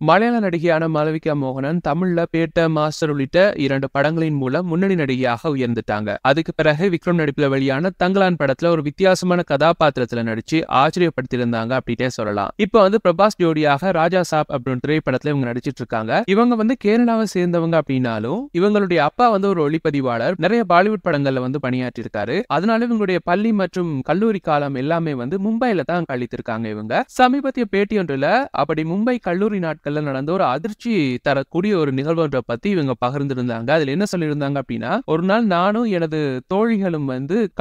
மலையாள நடிகையான மாளவிகா மோகனன் தமிழ்ல பேட்ட, மாஸ்டர் உள்ளிட்ட 2 படங்களின் மூலம் முன்னணி நடிகையாக உயர்ந்துட்டாங்க. அதுக்கு பிறகு விக்ரம் நடிப்புல வெளியான தங்கலான் படத்துல ஒரு வித்தியாசமான கதாபாத்திரத்துல நடிச்சு ஆச்சரியப்படுத்தியிருந்தாங்க அப்படின்னே சொல்லலாம். இப்ப பிரபாஸ் ஜோடியாக ராஜா சாப் அப்படின்ற திரைப்படத்துல இவங்க நடிச்சிட்டு இருக்காங்க. இவங்க கேரளாவை சேர்ந்தவங்க அப்படின்னாலும் இவங்களுடைய அப்பா ஒரு ஒளிப்பதிவாளர். நிறைய பாலிவுட் படங்கள்ல பணியாற்றி இருக்காரு. அதனால இவங்களுடைய பள்ளி மற்றும் கல்லூரி காலம் எல்லாமே மும்பைல தான் கழித்திருக்காங்க. இவங்க சமீபத்திய பேட்டி ஒன்றுல அப்படி மும்பை கல்லூரி நாட்கள்ல நடந்த ஒரு அதிர்ச்சி தரக்கூடிய ஒரு நிகழ்வு ஒன்றை பத்தி இவங்க பகிர்ந்திருந்தாங்க. அதுல என்ன சொல்லியிருந்தாங்க அப்படின்னா, ஒரு நாள் நானும் எனது தோழிகளும்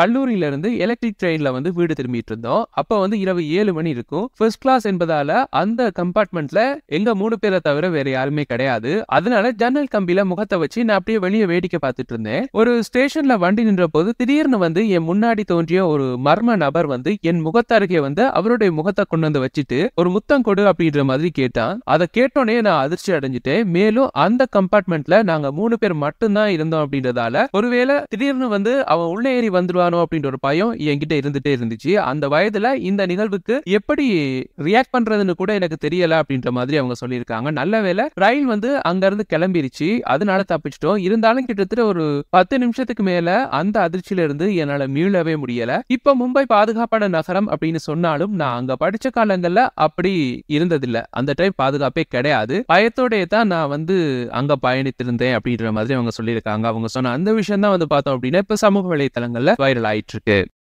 கல்லூரியில இருந்து எலக்ட்ரிக் ட்ரெயின்ல வீடு திரும்பிட்டு இருந்தோம். அப்ப இரவு 7 மணி இருக்கும். ஃபர்ஸ்ட் கிளாஸ் என்பதால அந்த கம்பார்ட்மெண்ட்ல எங்க 3 பேரை தவிர வேற யாருமே கிடையாது. அதனால ஜன்னல் கம்பியில முகத்தை வச்சு நான் அப்படியே வெளியே வேடிக்கை பார்த்துட்டு இருந்தேன். ஒரு ஸ்டேஷன்ல வண்டி நின்ற போது திடீர்னு என் முன்னாடி தோன்றிய ஒரு மர்ம நபர் என் முகத்தருகே அவருடைய முகத்தை கொண்டு வச்சுட்டு ஒரு முத்தம் கொடு அப்படின்ற மாதிரி கேட்டான். அதை கேட்டோன்னே நான் அதிர்ச்சி அடைஞ்சிட்டேன். மேலும் அந்த கம்பார்ட்மெண்ட்ல நாங்க 3 பேர் மட்டும்தான் இருந்தோம் அப்படின்றதால ஒருவேளை திடீர்னு அவன் உள்ள ஏறி வந்துருவானோ அப்படின்ற ஒரு பயம் என்கிட்ட இருந்துட்டே இருந்துச்சு. அந்த வயதுல இந்த நிகழ்வுக்கு எப்படி ரியாக்ட் பண்றதுன்னு கூட எனக்கு தெரியல அப்படின்ற மாதிரி அவங்க சொல்லியிருக்காங்க. நல்ல வேளை ரயில் அங்க இருந்து கிளம்பிருச்சு. அதனால தப்பிச்சிட்டோம். இருந்தாலும் கிட்டத்தட்ட ஒரு 10 நிமிஷத்துக்கு மேல அந்த அதிர்ச்சியில இருந்து என்னால மீளவே முடியல. இப்ப மும்பை பாதுகாப்பான நகரம் அப்படின்னு சொன்னாலும் நான் அங்க படிச்ச காலங்கள்ல அப்படி இருந்ததில்ல. அந்த டைம் பாதுகாப்பே கிடையாது. பயத்தோடயே தான் நான் அங்க பயணித்திருந்தேன் அப்படின்ற மாதிரி அவங்க சொல்லியிருக்காங்க. அவங்க சொன்ன அந்த விஷயம் தான் பார்த்தோம் அப்படின்னா இப்ப சமூக வலைத்தளங்கள்ல வைரல் ஆயிட்டு இருக்கு.